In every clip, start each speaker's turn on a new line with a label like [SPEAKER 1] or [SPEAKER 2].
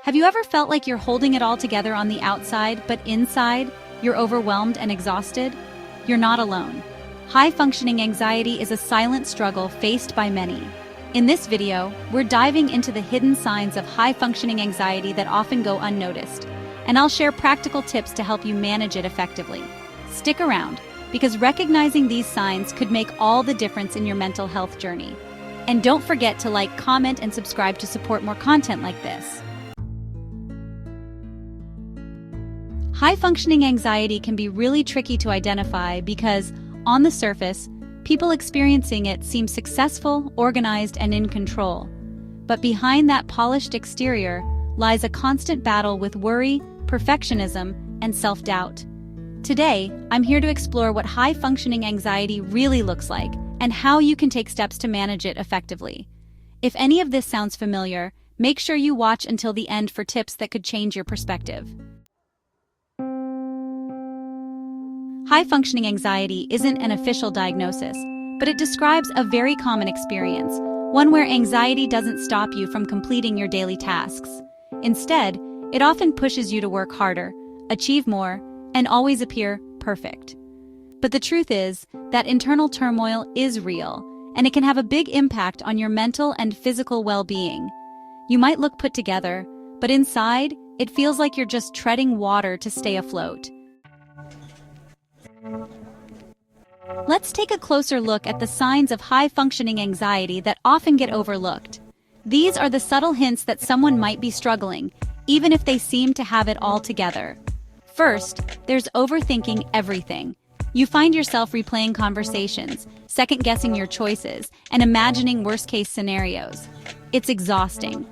[SPEAKER 1] Have you ever felt like you're holding it all together on the outside, but inside, you're overwhelmed and exhausted? You're not alone. High-functioning anxiety is a silent struggle faced by many. In this video, we're diving into the hidden signs of high-functioning anxiety that often go unnoticed, and I'll share practical tips to help you manage it effectively. Stick around, because recognizing these signs could make all the difference in your mental health journey. And don't forget to like, comment, and subscribe to support more content like this. High-functioning anxiety can be really tricky to identify because, on the surface, people experiencing it seem successful, organized, and in control. But behind that polished exterior lies a constant battle with worry, perfectionism, and self-doubt. Today, I'm here to explore what high-functioning anxiety really looks like and how you can take steps to manage it effectively. If any of this sounds familiar, make sure you watch until the end for tips that could change your perspective. High-functioning anxiety isn't an official diagnosis, but it describes a very common experience, one where anxiety doesn't stop you from completing your daily tasks. Instead, it often pushes you to work harder, achieve more, and always appear perfect. But the truth is that internal turmoil is real, and it can have a big impact on your mental and physical well-being. You might look put together, but inside, it feels like you're just treading water to stay afloat. Let's take a closer look at the signs of high-functioning anxiety that often get overlooked. These are the subtle hints that someone might be struggling, even if they seem to have it all together. First, there's overthinking everything. You find yourself replaying conversations, second-guessing your choices, and imagining worst-case scenarios. It's exhausting.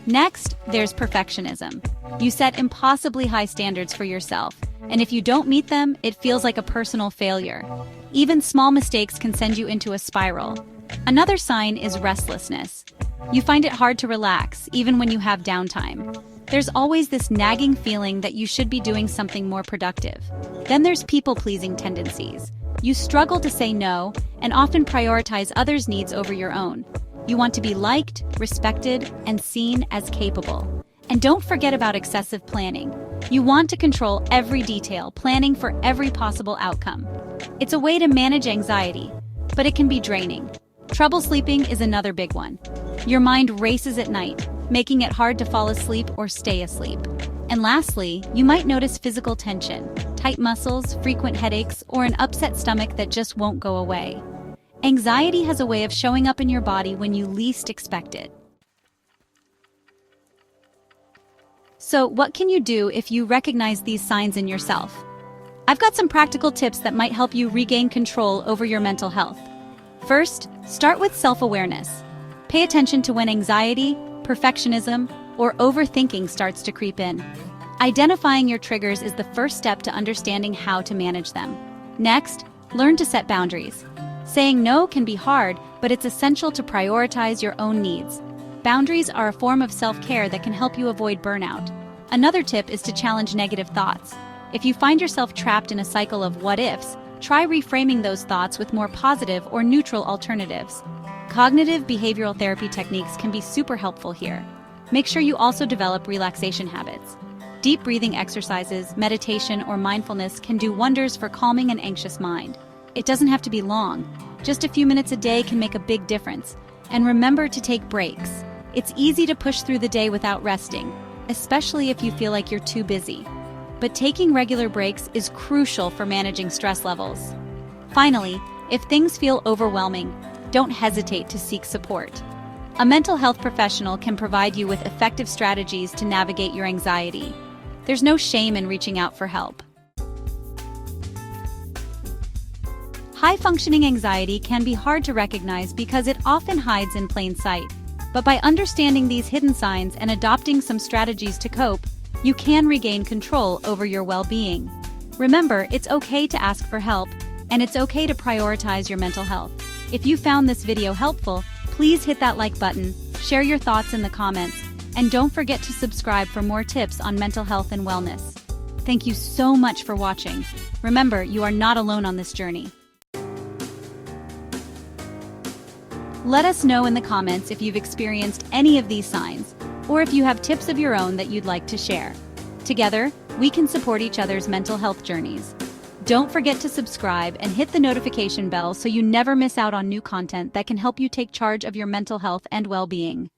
[SPEAKER 1] Next, there's perfectionism. You set impossibly high standards for yourself, and if you don't meet them, it feels like a personal failure. Even small mistakes can send you into a spiral. Another sign is restlessness. You find it hard to relax, even when you have downtime. There's always this nagging feeling that you should be doing something more productive. Then there's people-pleasing tendencies. You struggle to say no, and often prioritize others' needs over your own. You want to be liked, respected, and seen as capable. And don't forget about excessive planning. You want to control every detail, planning for every possible outcome. It's a way to manage anxiety, but it can be draining. Trouble sleeping is another big one. Your mind races at night, making it hard to fall asleep or stay asleep. And lastly, you might notice physical tension, tight muscles, frequent headaches, or an upset stomach that just won't go away. Anxiety has a way of showing up in your body when you least expect it. So, what can you do if you recognize these signs in yourself? I've got some practical tips that might help you regain control over your mental health. First, start with self-awareness. Pay attention to when anxiety, perfectionism, or overthinking starts to creep in. Identifying your triggers is the first step to understanding how to manage them. Next, learn to set boundaries. Saying no can be hard, but it's essential to prioritize your own needs. Boundaries are a form of self-care that can help you avoid burnout. Another tip is to challenge negative thoughts. If you find yourself trapped in a cycle of what-ifs, try reframing those thoughts with more positive or neutral alternatives. Cognitive behavioral therapy techniques can be super helpful here. Make sure you also develop relaxation habits. Deep breathing exercises, meditation, or mindfulness can do wonders for calming an anxious mind. It doesn't have to be long. Just a few minutes a day can make a big difference. And remember to take breaks. It's easy to push through the day without resting, especially if you feel like you're too busy. But taking regular breaks is crucial for managing stress levels. Finally, if things feel overwhelming, don't hesitate to seek support. A mental health professional can provide you with effective strategies to navigate your anxiety. There's no shame in reaching out for help. High-functioning anxiety can be hard to recognize because it often hides in plain sight. But by understanding these hidden signs and adopting some strategies to cope, you can regain control over your well-being. Remember, it's okay to ask for help, and it's okay to prioritize your mental health. If you found this video helpful, please hit that like button, share your thoughts in the comments, and don't forget to subscribe for more tips on mental health and wellness. Thank you so much for watching. Remember, you are not alone on this journey. Let us know in the comments if you've experienced any of these signs. or if you have tips of your own that you'd like to share. Together, we can support each other's mental health journeys. Don't forget to subscribe and hit the notification bell so you never miss out on new content that can help you take charge of your mental health and well-being.